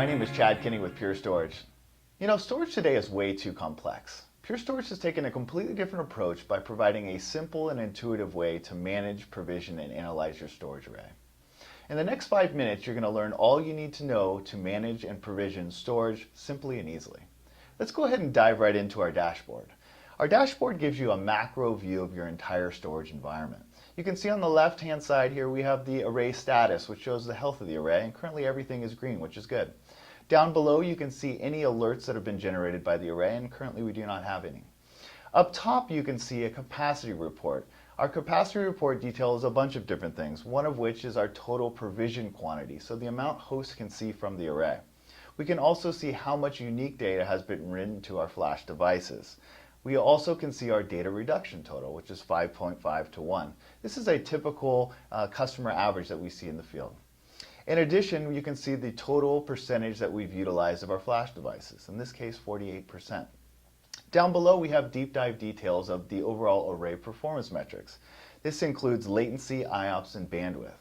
My name is Chad Kinney with Pure Storage. You know, storage today is way too complex. Pure Storage has taken a completely different approach by providing a simple and intuitive way to manage, provision, and analyze your storage array. In the next 5 minutes, you're going to learn all you need to know to manage and provision storage simply and easily. Let's go ahead and dive right into our dashboard. Our dashboard gives you a macro view of your entire storage environment. You can see on the left-hand side here we have the array status, which shows the health of the array, and currently everything is green, which is good. Down below you can see any alerts that have been generated by the array, and currently we do not have any. Up top you can see a capacity report. Our capacity report details a bunch of different things, one of which is our total provision quantity, so the amount hosts can see from the array. We can also see how much unique data has been written to our flash devices. We also can see our data reduction total, which is 5.5 to 1. This is a typical customer average that we see in the field. In addition, you can see the total percentage that we've utilized of our flash devices, in this case 48%. Down below we have deep dive details of the overall array performance metrics. This includes latency, IOPS, and bandwidth.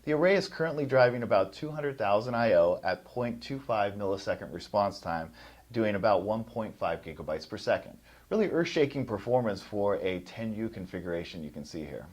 The array is currently driving about 200,000 I/O at 0.25 millisecond response time, doing about 1.5 gigabytes per second. Really earth-shaking performance for a 10U configuration you can see here.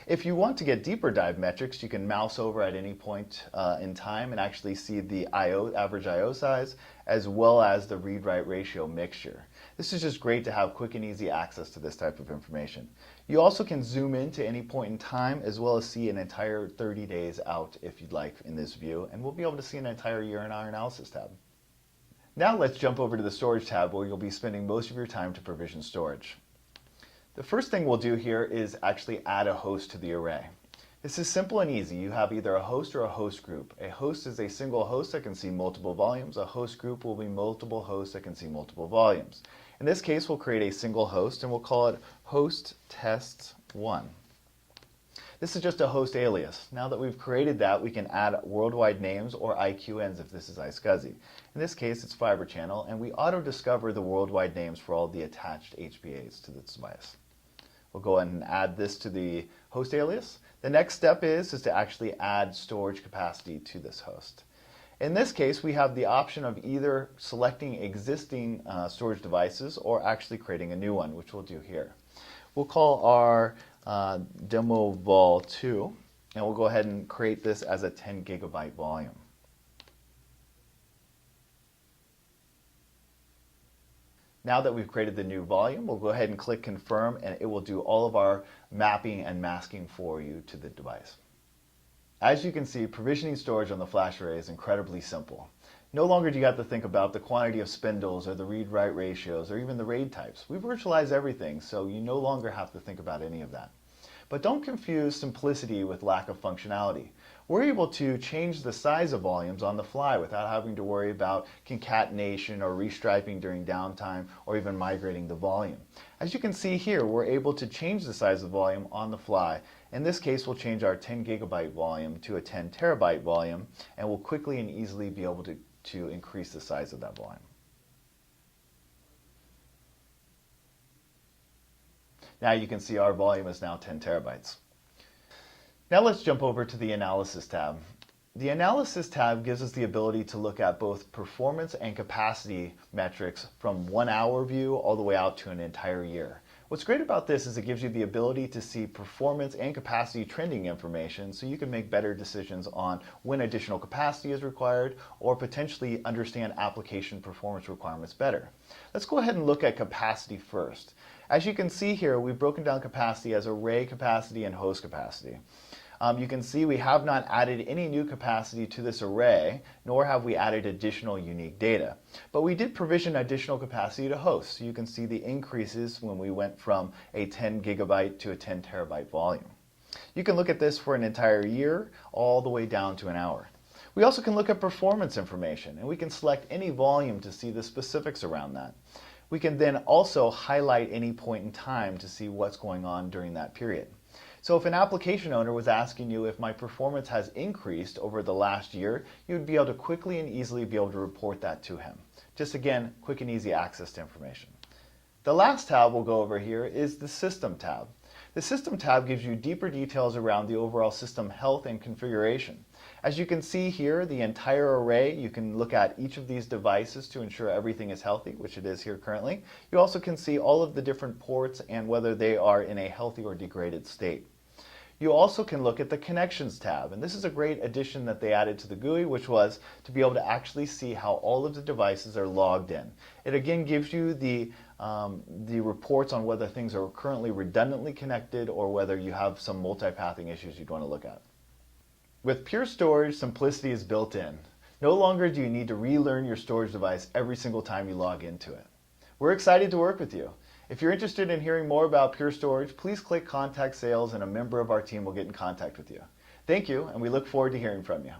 If you want to get deeper dive metrics, you can mouse over at any point in time and actually see the average I/O size, as well as the read-write ratio mixture. This is just great to have quick and easy access to this type of information. You also can zoom in to any point in time, as well as see an entire 30 days out if you'd like in this view, and we'll be able to see an entire year in our analysis tab. Now let's jump over to the storage tab, where you'll be spending most of your time to provision storage. The first thing we'll do here is actually add a host to the array. This is simple and easy. You have either a host or a host group. A host is a single host that can see multiple volumes. A host group will be multiple hosts that can see multiple volumes. In this case, we'll create a single host and we'll call it host test1. This is just a host alias. Now that we've created that, we can add worldwide names or IQNs if this is iSCSI. In this case, it's Fiber Channel, and we auto-discover the worldwide names for all the attached HBAs to this device. We'll go ahead and add this to the host alias. The next step is to actually add storage capacity to this host. In this case, we have the option of either selecting existing storage devices or actually creating a new one, which we'll do here. We'll call our demo vol 2, and we'll go ahead and create this as a 10 gigabyte volume. Now that we've created the new volume, we'll go ahead and click confirm, and it will do all of our mapping and masking for you to the device. As you can see, provisioning storage on the flash array is incredibly simple. No longer do you have to think about the quantity of spindles or the read-write ratios or even the RAID types. We virtualize everything, so you no longer have to think about any of that. But don't confuse simplicity with lack of functionality. We're able to change the size of volumes on the fly without having to worry about concatenation or restriping during downtime or even migrating the volume. As you can see here, we're able to change the size of the volume on the fly. In this case, we'll change our 10 gigabyte volume to a 10 terabyte volume, and we'll quickly and easily be able to increase the size of that volume. Now you can see our volume is now 10 terabytes. Now let's jump over to the Analysis tab. The Analysis tab gives us the ability to look at both performance and capacity metrics from 1 hour view all the way out to an entire year. What's great about this is it gives you the ability to see performance and capacity trending information, so you can make better decisions on when additional capacity is required or potentially understand application performance requirements better. Let's go ahead and look at capacity first. As you can see here, we've broken down capacity as array capacity and host capacity. You can see we have not added any new capacity to this array, nor have we added additional unique data. But we did provision additional capacity to hosts. So you can see the increases when we went from a 10 gigabyte to a 10 terabyte volume. You can look at this for an entire year, all the way down to an hour. We also can look at performance information, and we can select any volume to see the specifics around that. We can then also highlight any point in time to see what's going on during that period. So if an application owner was asking you if my performance has increased over the last year, you'd be able to quickly and easily be able to report that to him. Just again, quick and easy access to information. The last tab we'll go over here is the System tab. The System tab gives you deeper details around the overall system health and configuration. As you can see here, the entire array, you can look at each of these devices to ensure everything is healthy, which it is here currently. You also can see all of the different ports and whether they are in a healthy or degraded state. You also can look at the Connections tab, and this is a great addition that they added to the GUI, which was to be able to actually see how all of the devices are logged in. It again gives you the reports on whether things are currently redundantly connected or whether you have some multipathing issues you'd want to look at. With Pure Storage, simplicity is built in. No longer do you need to relearn your storage device every single time you log into it. We're excited to work with you. If you're interested in hearing more about Pure Storage, please click Contact Sales and a member of our team will get in contact with you. Thank you, and we look forward to hearing from you.